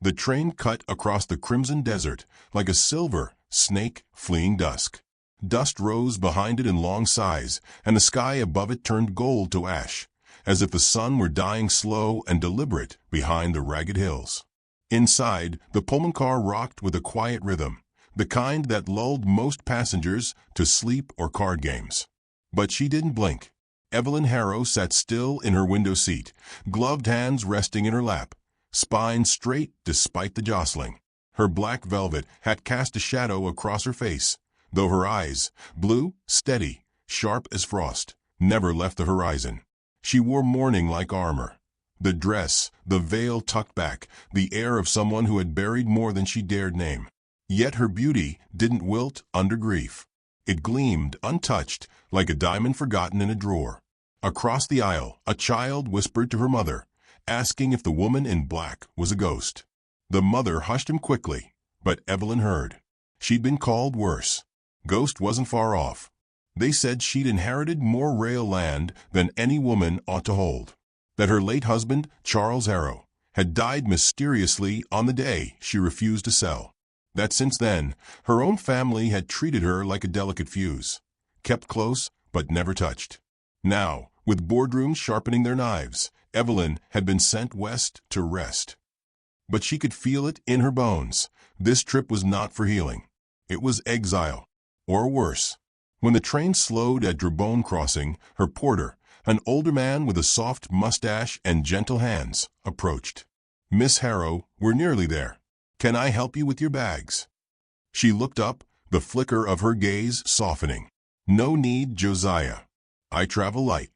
The train cut across the crimson desert like a silver snake fleeing dusk. Dust rose behind it in long sighs, and the sky above it turned gold to ash, as if the sun were dying slow and deliberate behind the ragged hills. Inside, the Pullman car rocked with a quiet rhythm, the kind that lulled most passengers to sleep or card games. But she didn't blink. Evelyn Harrow sat still in her window seat, gloved hands resting in her lap, spine straight despite the jostling. Her black velvet hat cast a shadow across her face, though her eyes, blue, steady, sharp as frost, never left the horizon. She wore mourning like armor. The dress, the veil tucked back, the air of someone who had buried more than she dared name. Yet her beauty didn't wilt under grief. It gleamed, untouched, like a diamond forgotten in a drawer. Across the aisle, a child whispered to her mother, asking if the woman in black was a ghost. The mother hushed him quickly, but Evelyn heard. She'd been called worse. Ghost wasn't far off. They said she'd inherited more rail land than any woman ought to hold. That her late husband, Charles Harrow, had died mysteriously on the day she refused to sell. That since then, her own family had treated her like a delicate fuse, kept close but never touched. Now, with boardrooms sharpening their knives, Evelyn had been sent west to rest. But she could feel it in her bones. This trip was not for healing. It was exile, or worse. When the train slowed at Drabone Crossing, her porter, an older man with a soft mustache and gentle hands, approached. "Miss Harrow, we're nearly there. Can I help you with your bags?" She looked up, the flicker of her gaze softening. "No need, Josiah. I travel light."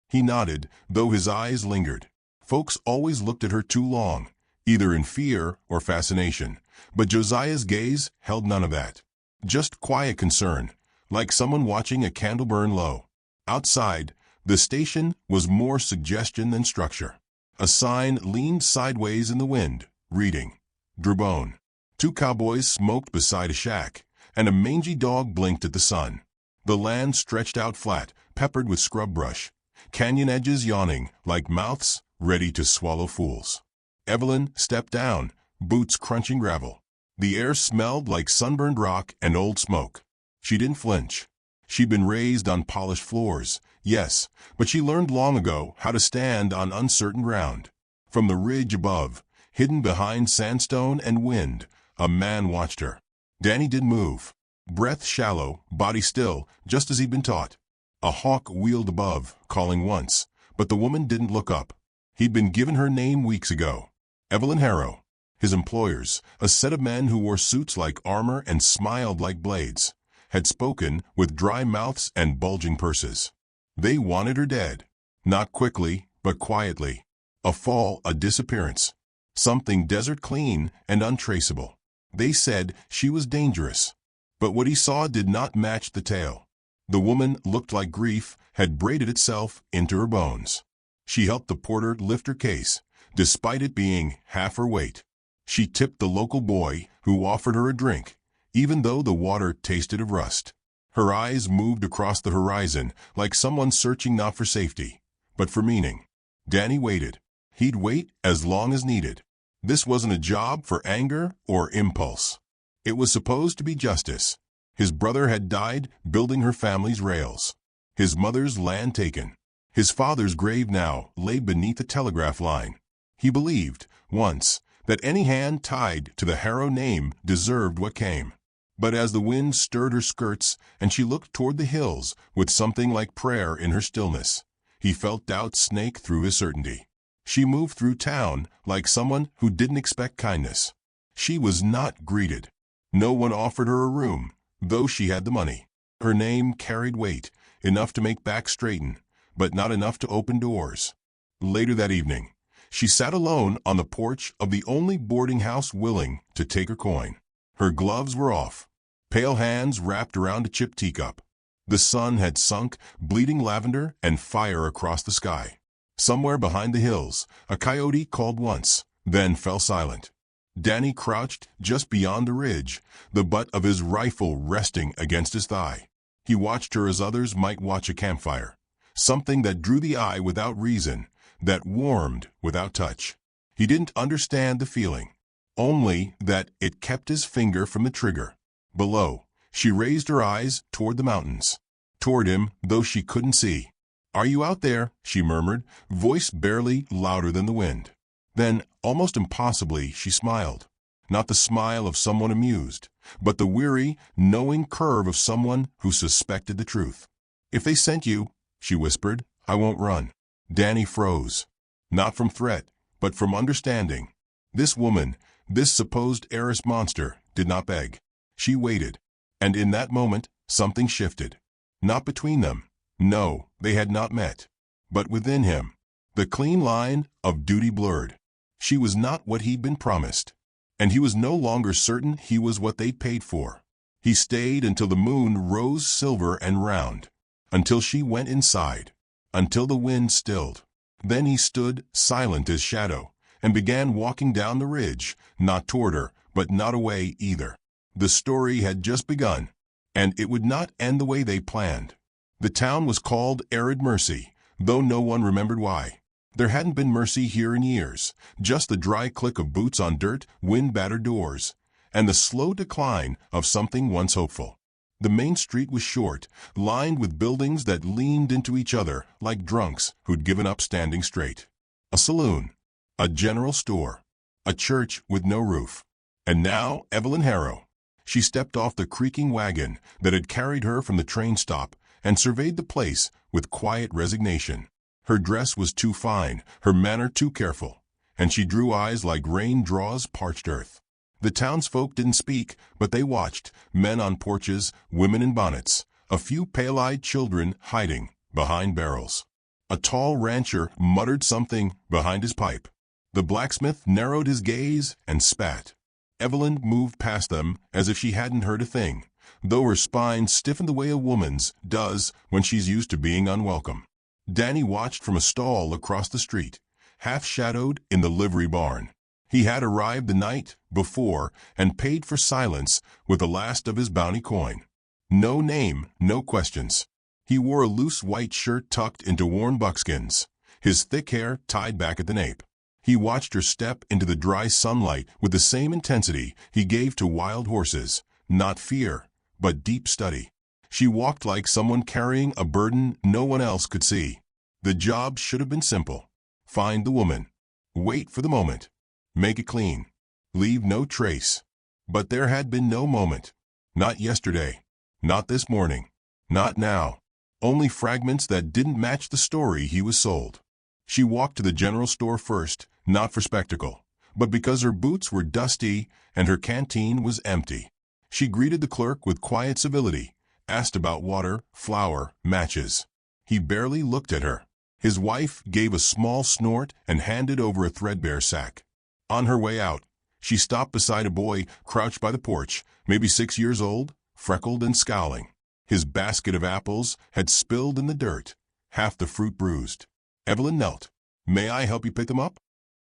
He nodded, though his eyes lingered. Folks always looked at her too long, either in fear or fascination, but Josiah's gaze held none of that. Just quiet concern, like someone watching a candle burn low. Outside, the station was more suggestion than structure. A sign leaned sideways in the wind, reading, "Drabone." Two cowboys smoked beside a shack, and a mangy dog blinked at the sun. The land stretched out flat, peppered with scrub brush, canyon edges yawning like mouths ready to swallow fools. Evelyn stepped down, boots crunching gravel. The air smelled like sunburned rock and old smoke. She didn't flinch. She'd been raised on polished floors, yes, but she learned long ago how to stand on uncertain ground. From the ridge above, hidden behind sandstone and wind, a man watched her. Danny didn't move. Breath shallow, body still, just as he'd been taught. A hawk wheeled above, calling once, but the woman didn't look up. He'd been given her name weeks ago. Evelyn Harrow. His employers, a set of men who wore suits like armor and smiled like blades, had spoken with dry mouths and bulging purses. They wanted her dead. Not quickly, but quietly. A fall, a disappearance. Something desert clean and untraceable. They said she was dangerous. But what he saw did not match the tale. The woman looked like grief had braided itself into her bones. She helped the porter lift her case, despite it being half her weight. She tipped the local boy who offered her a drink, even though the water tasted of rust. Her eyes moved across the horizon like someone searching not for safety, but for meaning. Danny waited. He'd wait as long as needed. This wasn't a job for anger or impulse. It was supposed to be justice. His brother had died building her family's rails. His mother's land taken. His father's grave now lay beneath a telegraph line. He believed, once, that any hand tied to the Harrow name deserved what came. But as the wind stirred her skirts and she looked toward the hills with something like prayer in her stillness, he felt doubt snake through his certainty. She moved through town like someone who didn't expect kindness. She was not greeted. No one offered her a room, though she had the money. Her name carried weight, enough to make backs straighten, but not enough to open doors. Later that evening, she sat alone on the porch of the only boarding house willing to take her coin. Her gloves were off, pale hands wrapped around a chipped teacup. The sun had sunk, bleeding lavender and fire across the sky. Somewhere behind the hills, a coyote called once, then fell silent. Danny crouched just beyond the ridge, the butt of his rifle resting against his thigh. He watched her as others might watch a campfire, something that drew the eye without reason, that warmed without touch. He didn't understand the feeling. only that it kept his finger from the trigger. Below, she raised her eyes toward the mountains. Toward him, though she couldn't see. "Are you out there?" she murmured, voice barely louder than the wind. Then, almost impossibly, she smiled. Not the smile of someone amused, but the weary, knowing curve of someone who suspected the truth. "If they sent you," she whispered, "I won't run." Danny froze. Not from threat, but from understanding. This woman, this supposed heiress monster, did not beg. She waited. And in that moment, something shifted. Not between them. No, they had not met. But within him. The clean line of duty blurred. She was not what he'd been promised. And he was no longer certain he was what they'd paid for. He stayed until the moon rose silver and round. Until she went inside. Until the wind stilled. Then he stood, silent as shadow, and began walking down the ridge, not toward her, but not away either. The story had just begun, and it would not end the way they planned. The town was called Arid Mercy, though no one remembered why. There hadn't been mercy here in years, just the dry click of boots on dirt, wind-battered doors, and the slow decline of something once hopeful. The main street was short, lined with buildings that leaned into each other like drunks who'd given up standing straight. A saloon, a general store, a church with no roof. And now Evelyn Harrow. She stepped off the creaking wagon that had carried her from the train stop and surveyed the place with quiet resignation. Her dress was too fine, her manner too careful, and she drew eyes like rain draws parched earth. The townsfolk didn't speak, but they watched, men on porches, women in bonnets, a few pale-eyed children hiding behind barrels. A tall rancher muttered something behind his pipe. The blacksmith narrowed his gaze and spat. Evelyn moved past them as if she hadn't heard a thing, though her spine stiffened the way a woman's does when she's used to being unwelcome. Danny watched from a stall across the street, half-shadowed in the livery barn. He had arrived the night before and paid for silence with the last of his bounty coin. No name, no questions. He wore a loose white shirt tucked into worn buckskins, his thick hair tied back at the nape. He watched her step into the dry sunlight with the same intensity he gave to wild horses, not fear, but deep study. She walked like someone carrying a burden no one else could see. The job should have been simple. Find the woman. Wait for the moment. Make it clean. Leave no trace. But there had been no moment. Not yesterday. Not this morning. Not now. Only fragments that didn't match the story he was sold. She walked to the general store first, not for spectacle, but because her boots were dusty and her canteen was empty. She greeted the clerk with quiet civility, asked about water, flour, matches. He barely looked at her. His wife gave a small snort and handed over a threadbare sack. On her way out, she stopped beside a boy crouched by the porch, maybe 6 years old, freckled and scowling. His basket of apples had spilled in the dirt, half the fruit bruised. Evelyn knelt. "May I help you pick them up?"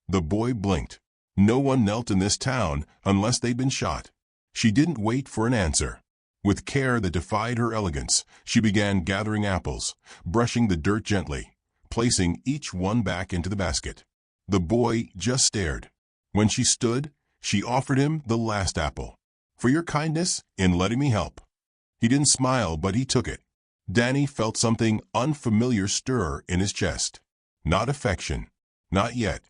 The boy blinked. No one knelt in this town unless they'd been shot. She didn't wait for an answer. With care that defied her elegance, she began gathering apples, brushing the dirt gently, placing each one back into the basket. The boy just stared. When she stood, she offered him the last apple. "For your kindness in letting me help." He didn't smile, but he took it. Danny felt something unfamiliar stir in his chest. Not affection, not yet,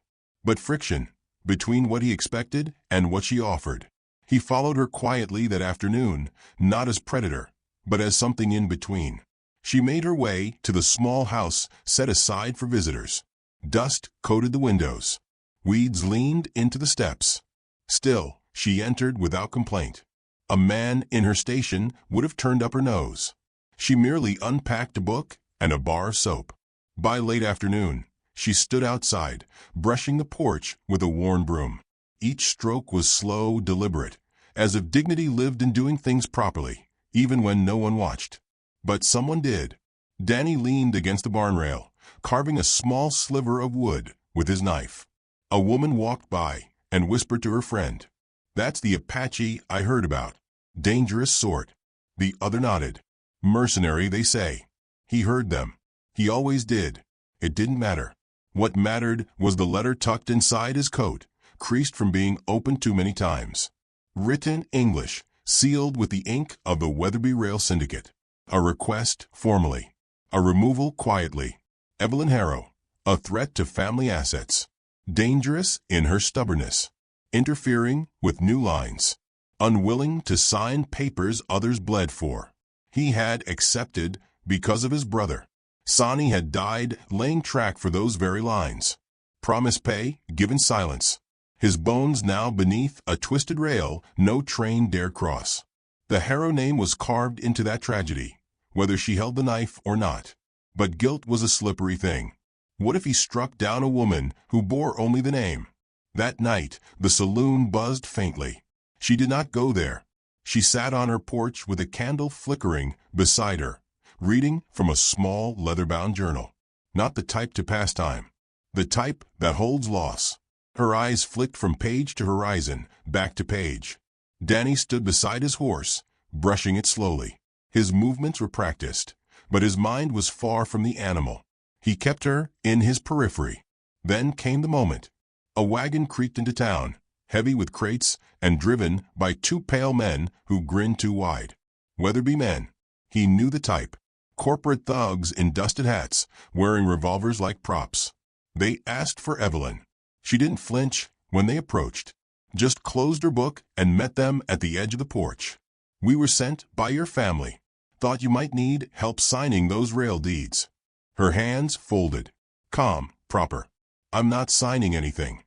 but friction between what he expected and what she offered. He followed her quietly that afternoon, not as predator, but as something in between. She made her way to the small house set aside for visitors. Dust coated the windows. Weeds leaned into the steps. Still, she entered without complaint. A man in her station would have turned up her nose. She merely unpacked a book and a bar of soap. By late afternoon, she stood outside, brushing the porch with a worn broom. Each stroke was slow, deliberate, as if dignity lived in doing things properly, even when no one watched. But someone did. Danny leaned against the barn rail, carving a small sliver of wood with his knife. A woman walked by and whispered to her friend, "That's the Apache I heard about. Dangerous sort." The other nodded. "Mercenary, they say." He heard them. He always did. It didn't matter. What mattered was the letter tucked inside his coat, creased from being opened too many times. Written English, sealed with the ink of the Weatherby Rail Syndicate. A request formally. A removal quietly. Evelyn Harrow, a threat to family assets. Dangerous in her stubbornness. Interfering with new lines. Unwilling to sign papers others bled for. He had accepted because of his brother. Sonny had died laying track for those very lines. Promise pay, given silence. His bones now beneath a twisted rail no train dare cross. The Harrow name was carved into that tragedy, whether she held the knife or not. But guilt was a slippery thing. What if he struck down a woman who bore only the name? That night, the saloon buzzed faintly. She did not go there. She sat on her porch with a candle flickering beside her, reading from a small leather-bound journal. Not the type to pass time. The type that holds loss. Her eyes flicked from page to horizon, back to page. Danny stood beside his horse, brushing it slowly. His movements were practiced, but his mind was far from the animal. He kept her in his periphery. Then came the moment. A wagon creaked into town, heavy with crates and driven by two pale men who grinned too wide. Weatherby men. He knew the type. Corporate thugs in dusted hats, wearing revolvers like props. They asked for Evelyn. She didn't flinch when they approached, just closed her book and met them at the edge of the porch. We were sent by your family. Thought you might need help signing those rail deeds. Her hands folded. Calm, proper. I'm not signing anything.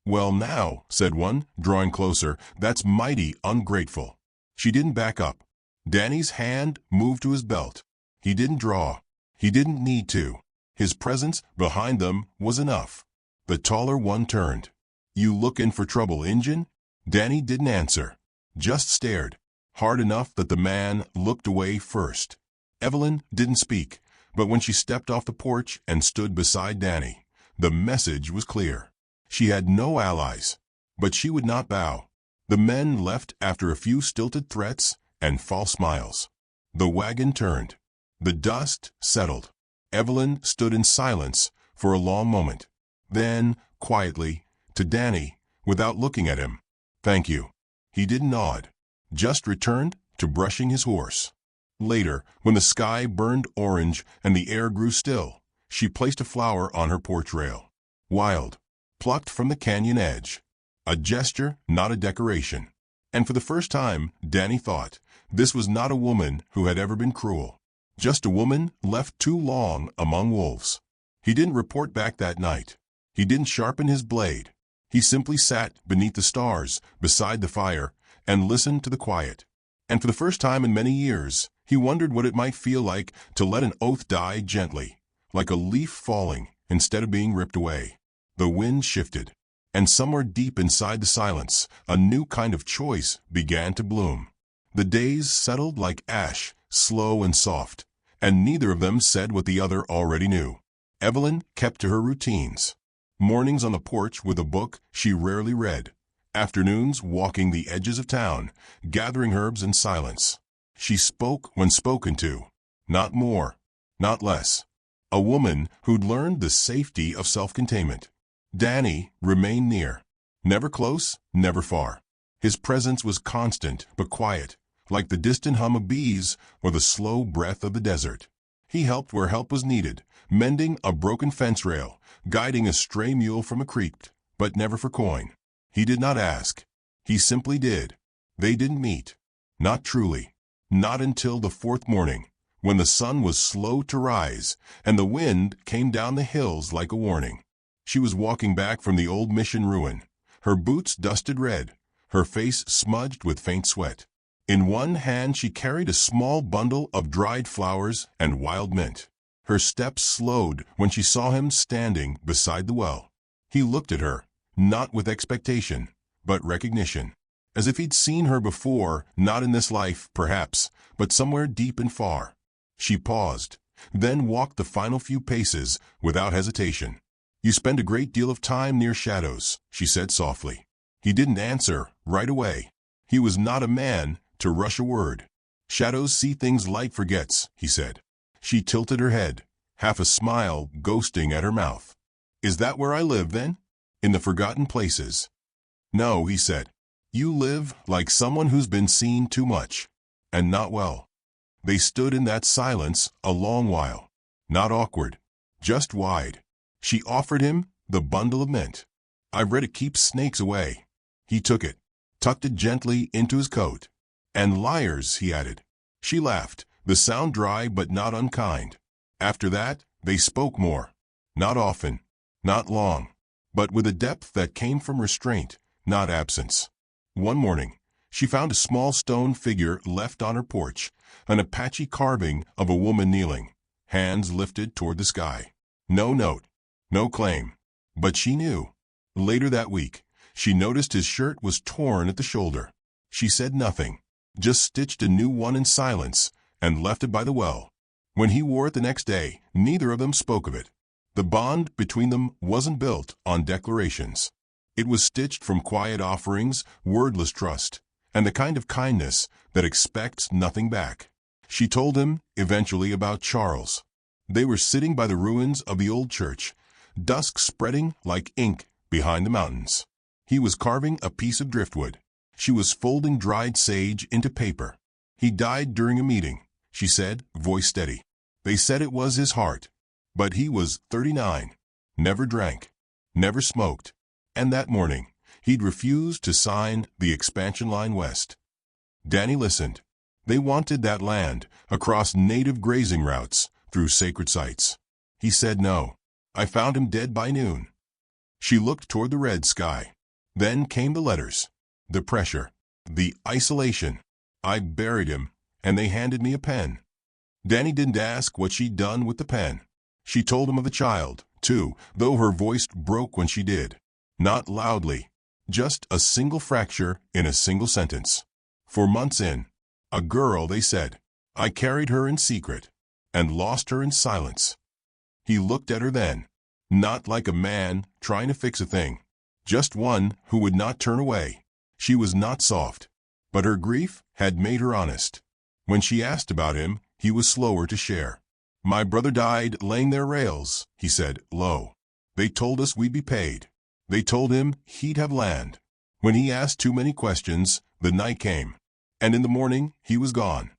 Well now, said one, drawing closer, that's mighty ungrateful. She didn't back up. Danny's hand moved to his belt. He didn't draw. He didn't need to. His presence behind them was enough. The taller one turned. You lookin' for trouble, Injun? Danny didn't answer. Just stared. Hard enough that the man looked away first. Evelyn didn't speak, but when she stepped off the porch and stood beside Danny, the message was clear. She had no allies, but she would not bow. The men left after a few stilted threats and false smiles. The wagon turned. The dust settled. Evelyn stood in silence for a long moment. Then, quietly, to Danny, without looking at him, thank you. He didn't nod, just returned to brushing his horse. Later, when the sky burned orange and the air grew still, she placed a flower on her porch rail. Wild, plucked from the canyon edge. A gesture, not a decoration. And for the first time, Danny thought, this was not a woman who had ever been cruel. Just a woman left too long among wolves. He didn't report back that night. He didn't sharpen his blade. He simply sat beneath the stars, beside the fire, and listened to the quiet. And for the first time in many years, he wondered what it might feel like to let an oath die gently, like a leaf falling instead of being ripped away. The wind shifted, and somewhere deep inside the silence, a new kind of choice began to bloom. The days settled like ash, slow and soft, and neither of them said what the other already knew. Evelyn kept to her routines. Mornings on the porch with a book she rarely read. Afternoons walking the edges of town, gathering herbs in silence. She spoke when spoken to. Not more, not less. A woman who'd learned the safety of self-containment. Danny remained near. Never close, never far. His presence was constant but quiet, like the distant hum of bees or the slow breath of the desert. He helped where help was needed, mending a broken fence rail, guiding a stray mule from a creek, but never for coin. He did not ask. He simply did. They didn't meet. Not truly. Not until the fourth morning, when the sun was slow to rise and the wind came down the hills like a warning. She was walking back from the old mission ruin, her boots dusted red, her face smudged with faint sweat. In one hand she carried a small bundle of dried flowers and wild mint. Her steps slowed when she saw him standing beside the well. He looked at her, not with expectation, but recognition. As if he'd seen her before, not in this life, perhaps, but somewhere deep and far. She paused, then walked the final few paces without hesitation. You spend a great deal of time near shadows, she said softly. He didn't answer right away. He was not a man to rush a word. Shadows see things light forgets, he said. She tilted her head, half a smile ghosting at her mouth. Is that where I live, then? In the forgotten places. No, he said. You live like someone who's been seen too much. And not well. They stood in that silence a long while. Not awkward. Just wide. She offered him the bundle of mint. I've read it keeps snakes away. He took it, tucked it gently into his coat. And liars, he added. She laughed, the sound dry but not unkind. After that, they spoke more. Not often, not long, but with a depth that came from restraint, not absence. One morning, she found a small stone figure left on her porch, an Apache carving of a woman kneeling, hands lifted toward the sky. No note, no claim. But she knew. Later that week, she noticed his shirt was torn at the shoulder. She said nothing, just stitched a new one in silence and left it by the well. When he wore it the next day, neither of them spoke of it. The bond between them wasn't built on declarations. It was stitched from quiet offerings, wordless trust, and the kind of kindness that expects nothing back. She told him, eventually, about Charles. They were sitting by the ruins of the old church, dusk spreading like ink behind the mountains. He was carving a piece of driftwood. She was folding dried sage into paper. He died during a meeting, she said, voice steady. They said it was his heart. But he was 39, never drank, never smoked, and that morning, he'd refused to sign the expansion line west. Danny listened. They wanted that land, across native grazing routes, through sacred sites. He said no. I found him dead by noon. She looked toward the red sky. Then came the letters, the pressure, the isolation. I buried him, and they handed me a pen. Danny didn't ask what she'd done with the pen. She told him of the child, too, though her voice broke when she did. Not loudly, just a single fracture in a single sentence. 4 months in, a girl, they said. I carried her in secret, and lost her in silence. He looked at her then, not like a man trying to fix a thing, just one who would not turn away. She was not soft, but her grief had made her honest. When she asked about him, he was slower to share. My brother died laying their rails, he said, low. They told us we'd be paid. They told him he'd have land. When he asked too many questions, the night came, and in the morning he was gone.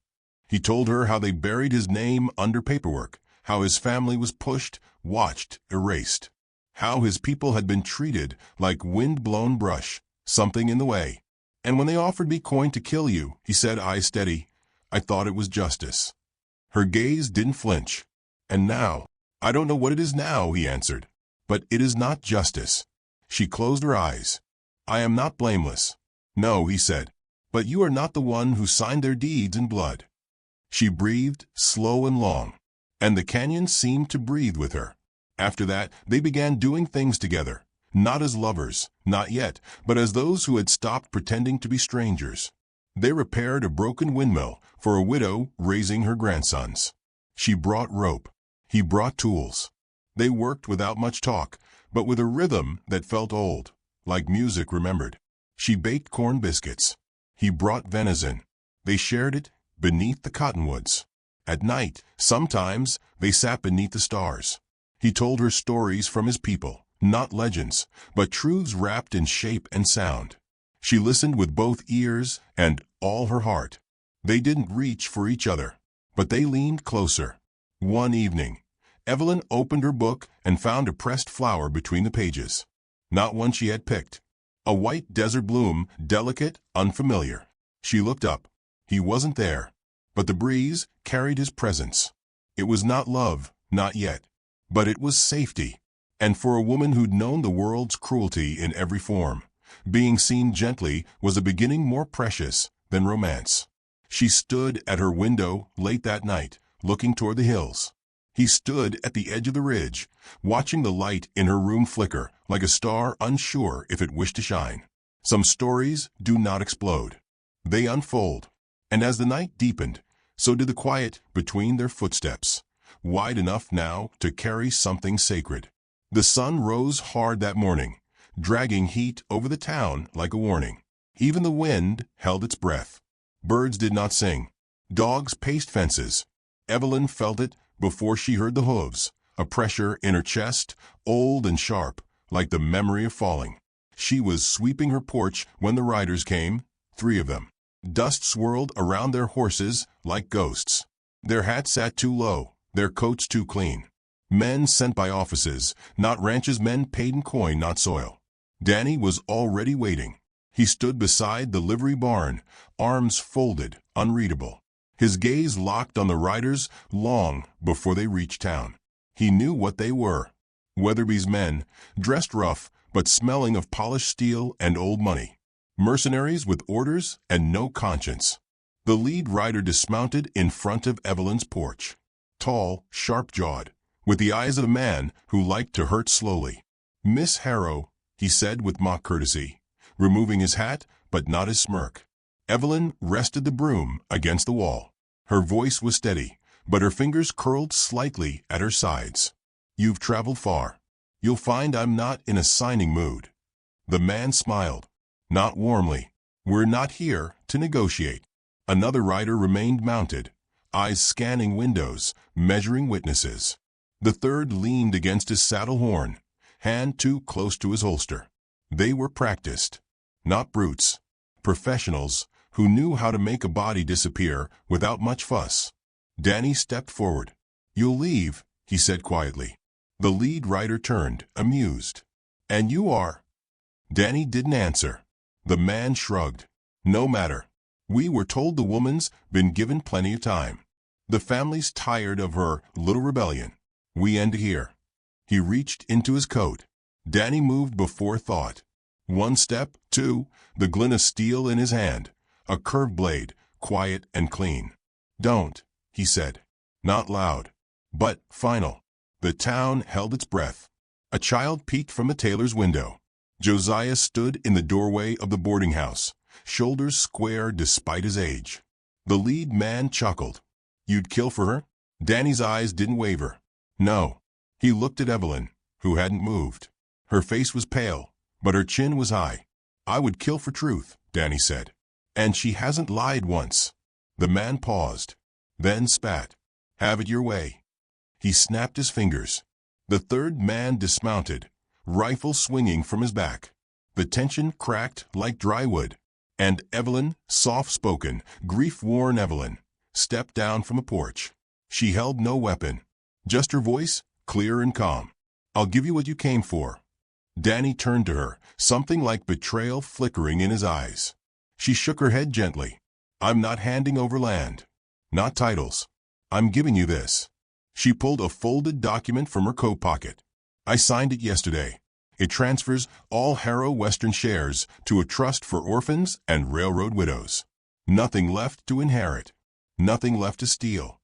He told her how they buried his name under paperwork, how his family was pushed, watched, erased, how his people had been treated like wind-blown brush, something in the way. And when they offered me coin to kill you, he said, eyes steady, I thought it was justice. Her gaze didn't flinch. And now, I don't know what it is now, he answered, but it is not justice. She closed her eyes. I am not blameless. No, he said, but you are not the one who signed their deeds in blood. She breathed, slow and long, and the canyon seemed to breathe with her. After that, they began doing things together, not as lovers, not yet, but as those who had stopped pretending to be strangers. They repaired a broken windmill for a widow raising her grandsons. She brought rope. He brought tools. They worked without much talk, but with a rhythm that felt old, like music remembered. She baked corn biscuits. He brought venison. They shared it beneath the cottonwoods. At night, sometimes, they sat beneath the stars. He told her stories from his people, not legends, but truths wrapped in shape and sound. She listened with both ears and all her heart. They didn't reach for each other, but they leaned closer. One evening, Evelyn opened her book and found a pressed flower between the pages. Not one she had picked. A white desert bloom, delicate, unfamiliar. She looked up. He wasn't there, but the breeze carried his presence. It was not love, not yet, but it was safety. And for a woman who'd known the world's cruelty in every form, being seen gently was a beginning more precious than romance. She stood at her window late that night, looking toward the hills. He stood at the edge of the ridge, watching the light in her room flicker like a star unsure if it wished to shine. Some stories do not explode. They unfold. And as the night deepened, so did the quiet between their footsteps, wide enough now to carry something sacred. The sun rose hard that morning, dragging heat over the town like a warning. Even the wind held its breath. Birds did not sing. Dogs paced fences. Evelyn felt it before she heard the hooves, a pressure in her chest, old and sharp, like the memory of falling. She was sweeping her porch when the riders came, 3 of them. Dust swirled around their horses like ghosts. Their hats sat too low, their coats too clean. Men sent by offices, not ranches, men paid in coin, not soil. Danny was already waiting. He stood beside the livery barn, arms folded, unreadable. His gaze locked on the riders long before they reached town. He knew what they were. Weatherby's men, dressed rough but smelling of polished steel and old money. Mercenaries with orders and no conscience. The lead rider dismounted in front of Evelyn's porch. Tall, sharp-jawed, with the eyes of a man who liked to hurt slowly. "Miss Harrow," he said with mock courtesy, removing his hat but not his smirk. Evelyn rested the broom against the wall. Her voice was steady, but her fingers curled slightly at her sides. "You've traveled far. You'll find I'm not in a signing mood." The man smiled. Not warmly. "We're not here to negotiate." Another rider remained mounted, eyes scanning windows, measuring witnesses. The third leaned against his saddle horn, hand too close to his holster. They were practiced. Not brutes. Professionals who knew how to make a body disappear without much fuss. Danny stepped forward. "You'll leave," he said quietly. The lead rider turned, amused. "And you are?" Danny didn't answer. The man shrugged. "No matter. We were told the woman's been given plenty of time. The family's tired of her little rebellion. We end here." He reached into his coat. Danny moved before thought. 1 step, 2, the glint of steel in his hand, a curved blade, quiet and clean. "Don't," he said. Not loud, but final. The town held its breath. A child peeked from a tailor's window. Josiah stood in the doorway of the boarding house, shoulders square despite his age. The lead man chuckled. "You'd kill for her?" Danny's eyes didn't waver. "No." He looked at Evelyn, who hadn't moved. Her face was pale, but her chin was high. "I would kill for truth," Danny said. "And she hasn't lied once." The man paused, then spat. "Have it your way." He snapped his fingers. The third man dismounted, rifle swinging from his back. The tension cracked like dry wood, and Evelyn, soft-spoken, grief-worn Evelyn, stepped down from a porch. She held no weapon, just her voice, clear and calm. "I'll give you what you came for." Danny turned to her, something like betrayal flickering in his eyes. She shook her head gently. "I'm not handing over land. Not titles. I'm giving you this." She pulled a folded document from her coat pocket. "I signed it yesterday. It transfers all Harrow Western shares to a trust for orphans and railroad widows. Nothing left to inherit. Nothing left to steal."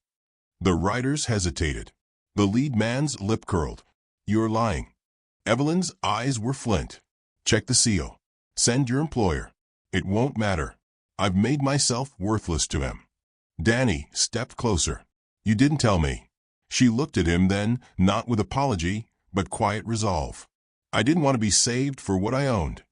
The riders hesitated. The lead man's lip curled. "You're lying." Evelyn's eyes were flint. "Check the seal. Send your employer. It won't matter. I've made myself worthless to him." Danny stepped closer. "You didn't tell me." She looked at him then, not with apology, but quiet resolve. "I didn't want to be saved for what I owned."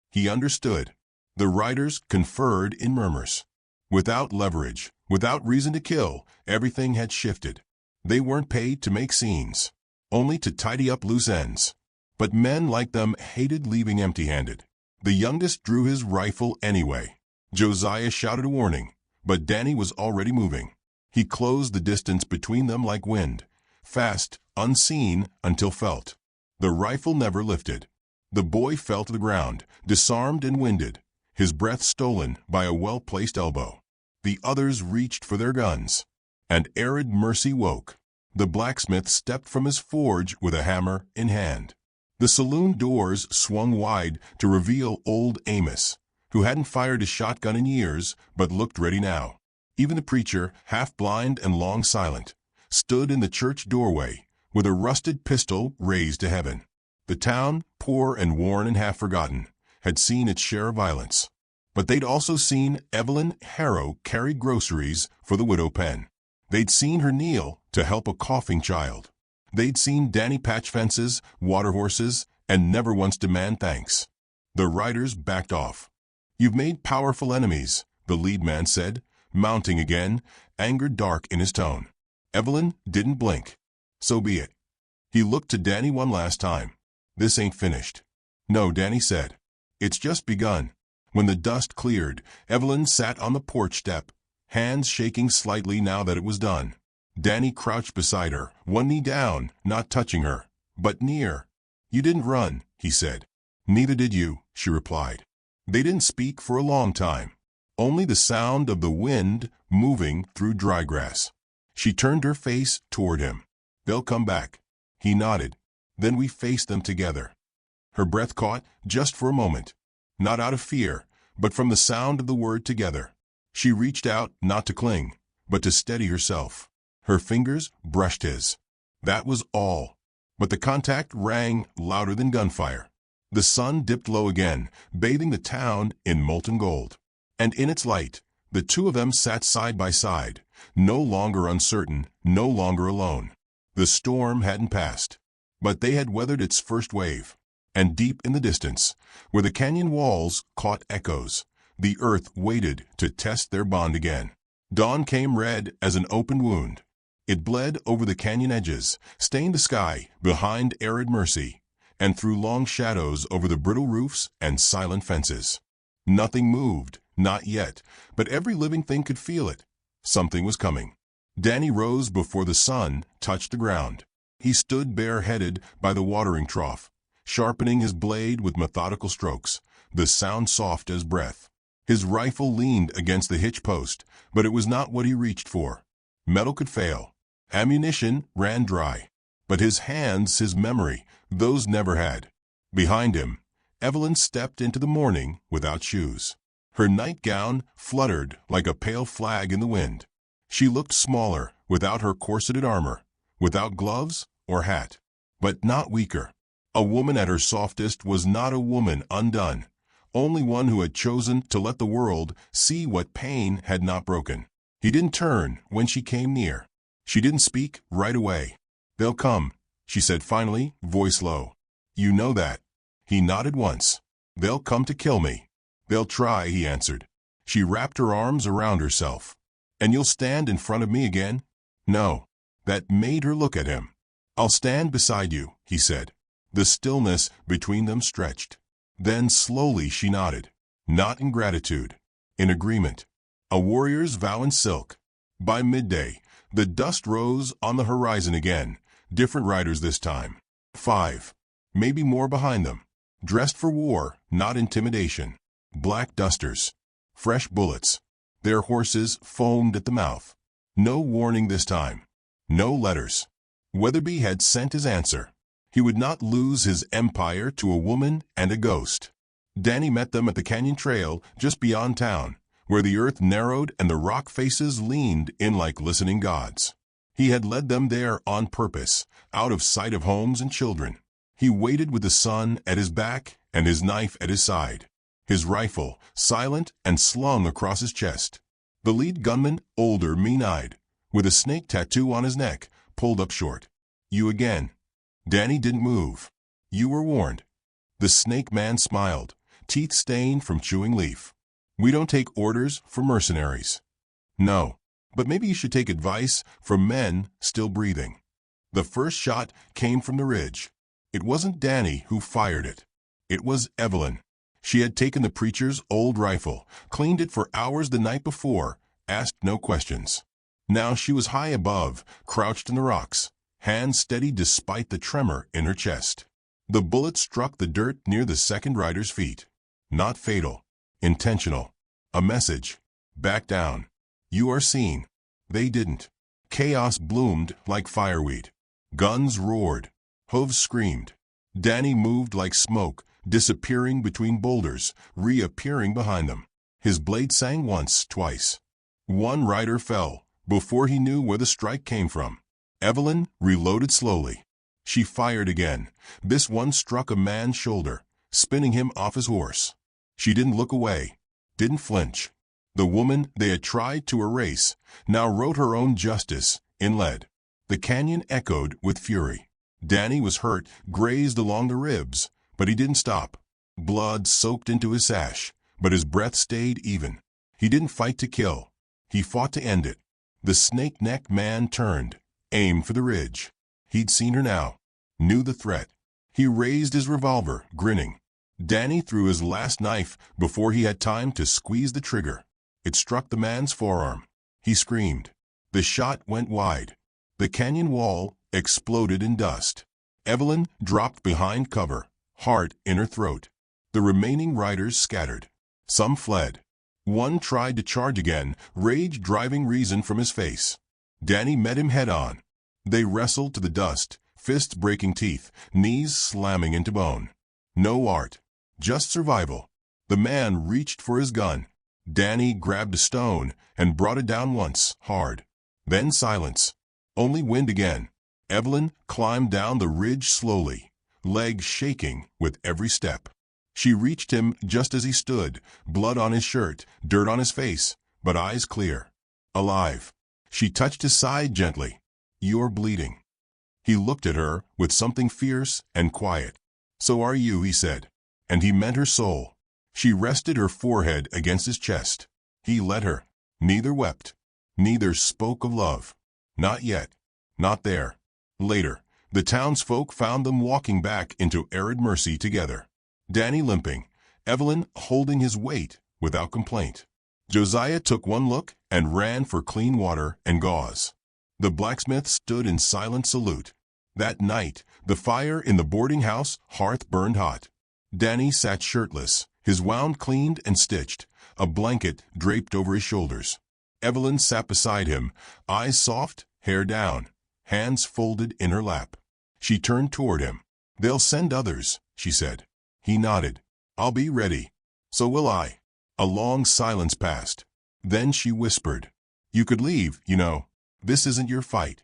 He understood. The riders conferred in murmurs. Without leverage, without reason to kill, everything had shifted. They weren't paid to make scenes, only to tidy up loose ends. But men like them hated leaving empty-handed. The youngest drew his rifle anyway. Josiah shouted a warning, but Danny was already moving. He closed the distance between them like wind, fast, unseen until felt. The rifle never lifted. The boy fell to the ground, disarmed and winded, his breath stolen by a well-placed elbow. The others reached for their guns. And arid mercy woke. The blacksmith stepped from his forge with a hammer in hand. The saloon doors swung wide to reveal old Amos, who hadn't fired a shotgun in years but looked ready now. Even the preacher, half-blind and long silent, stood in the church doorway with a rusted pistol raised to heaven. The town, poor and worn and half-forgotten, had seen its share of violence. But they'd also seen Evelyn Harrow carry groceries for the widow pen. They'd seen her kneel to help a coughing child. They'd seen Danny patch fences, water horses, and never once demand thanks. The riders backed off. "You've made powerful enemies," the lead man said, mounting again, anger dark in his tone. Evelyn didn't blink. "So be it." He looked to Danny one last time. "This ain't finished." "No," Danny said. It's just begun. When the dust cleared, Evelyn sat on the porch step, hands shaking slightly now that it was done. Danny crouched beside her, one knee down, not touching her, but near. "You didn't run," he said. "Neither did you," she replied. They didn't speak for a long time. Only the sound of the wind moving through dry grass. She turned her face toward him. "They'll come back." He nodded. "Then we face them together." Her breath caught just for a moment. Not out of fear, but from the sound of the word together. She reached out not to cling, but to steady herself. Her fingers brushed his. That was all. But the contact rang louder than gunfire. The sun dipped low again, bathing the town in molten gold. And in its light, the two of them sat side by side, no longer uncertain, no longer alone. The storm hadn't passed, but they had weathered its first wave. And deep in the distance, where the canyon walls caught echoes, the earth waited to test their bond again. Dawn came red as an open wound. It bled over the canyon edges, stained the sky behind arid mercy, and threw long shadows over the brittle roofs and silent fences. Nothing moved, not yet, but every living thing could feel it. Something was coming. Danny rose before the sun touched the ground. He stood bareheaded by the watering trough, sharpening his blade with methodical strokes, the sound soft as breath. His rifle leaned against the hitch post, but it was not what he reached for. Metal could fail. Ammunition ran dry. But his hands, his memory, those never had. Behind him, Evelyn stepped into the morning without shoes. Her nightgown fluttered like a pale flag in the wind. She looked smaller, without her corseted armor, without gloves or hat, but not weaker. A woman at her softest was not a woman undone, only one who had chosen to let the world see what pain had not broken. He didn't turn when she came near. She didn't speak right away. "They'll come," she said finally, voice low. "You know that." He nodded once. "They'll come to kill me." "They'll try," he answered. She wrapped her arms around herself. "And you'll stand in front of me again?" "No." That made her look at him. "I'll stand beside you," he said. The stillness between them stretched. Then slowly she nodded. Not in gratitude. In agreement. A warrior's vow in silk. By midday, the dust rose on the horizon again. Different riders this time. 5. Maybe more behind them. Dressed for war, not intimidation. Black dusters. Fresh bullets. Their horses foamed at the mouth. No warning this time. No letters. Weatherby had sent his answer. He would not lose his empire to a woman and a ghost. Danny met them at the canyon trail just beyond town, where the earth narrowed and the rock faces leaned in like listening gods. He had led them there on purpose, out of sight of homes and children. He waited with the sun at his back and his knife at his side, his rifle silent and slung across his chest. The lead gunman, older, mean-eyed, with a snake tattoo on his neck, pulled up short. "You again." Danny didn't move. "You were warned." The snake man smiled, teeth stained from chewing leaf. "We don't take orders from mercenaries." "No, but maybe you should take advice from men still breathing." The first shot came from the ridge. It wasn't Danny who fired it. It was Evelyn. She had taken the preacher's old rifle, cleaned it for hours the night before, asked no questions. Now she was high above, crouched in the rocks, hands steady despite the tremor in her chest. The bullet struck the dirt near the second rider's feet. Not fatal. Intentional. A message. Back down. You are seen. They didn't. Chaos bloomed like fireweed. Guns roared. Hooves screamed. Danny moved like smoke, disappearing between boulders, reappearing behind them. His blade sang once, twice. One rider fell, before he knew where the strike came from. Evelyn reloaded slowly. She fired again. This one struck a man's shoulder, spinning him off his horse. She didn't look away, didn't flinch. The woman they had tried to erase now wrote her own justice in lead. The canyon echoed with fury. Danny was hurt, grazed along the ribs, but he didn't stop. Blood soaked into his sash, but his breath stayed even. He didn't fight to kill. He fought to end it. The snake-necked man turned, aimed for the ridge. He'd seen her now, knew the threat. He raised his revolver, grinning. Danny threw his last knife before he had time to squeeze the trigger. It struck the man's forearm. He screamed. The shot went wide. The canyon wall exploded in dust. Evelyn dropped behind cover, heart in her throat. The remaining riders scattered. Some fled. One tried to charge again, rage driving reason from his face. Danny met him head-on. They wrestled to the dust, fists breaking teeth, knees slamming into bone. No art, just survival. The man reached for his gun. Danny grabbed a stone and brought it down once, hard. Then silence. Only wind again. Evelyn climbed down the ridge slowly, legs shaking with every step. She reached him just as he stood, blood on his shirt, dirt on his face, but eyes clear. Alive. She touched his side gently. "You're bleeding." He looked at her with something fierce and quiet. "So are you," he said. And he meant her soul. She rested her forehead against his chest. He let her. Neither wept. Neither spoke of love. Not yet. Not there. Later, the townsfolk found them walking back into arid mercy together. Danny limping, Evelyn holding his weight without complaint. Josiah took one look and ran for clean water and gauze. The blacksmith stood in silent salute. That night, the fire in the boarding house hearth burned hot. Danny sat shirtless, his wound cleaned and stitched, a blanket draped over his shoulders. Evelyn sat beside him, eyes soft, hair down, hands folded in her lap. She turned toward him. "They'll send others," she said. He nodded. "I'll be ready." "So will I." A long silence passed. Then she whispered, "You could leave, you know. This isn't your fight."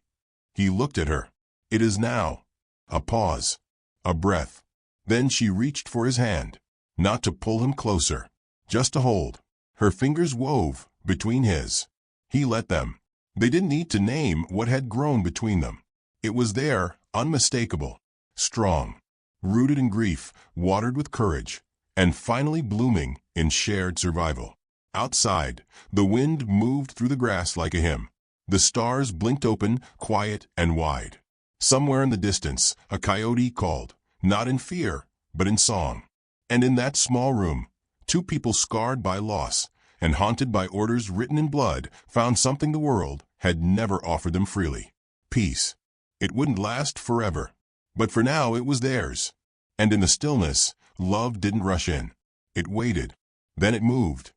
He looked at her. "It is now." A pause. A breath. Then she reached for his hand, not to pull him closer, just to hold. Her fingers wove between his. He let them. They didn't need to name what had grown between them. It was there, unmistakable, strong, rooted in grief, watered with courage, and finally blooming in shared survival. Outside, the wind moved through the grass like a hymn. The stars blinked open, quiet and wide. Somewhere in the distance, a coyote called, not in fear, but in song. And in that small room, two people scarred by loss and haunted by orders written in blood found something the world had never offered them freely. Peace. It wouldn't last forever, but for now it was theirs. And in the stillness, love didn't rush in. It waited. Then it moved.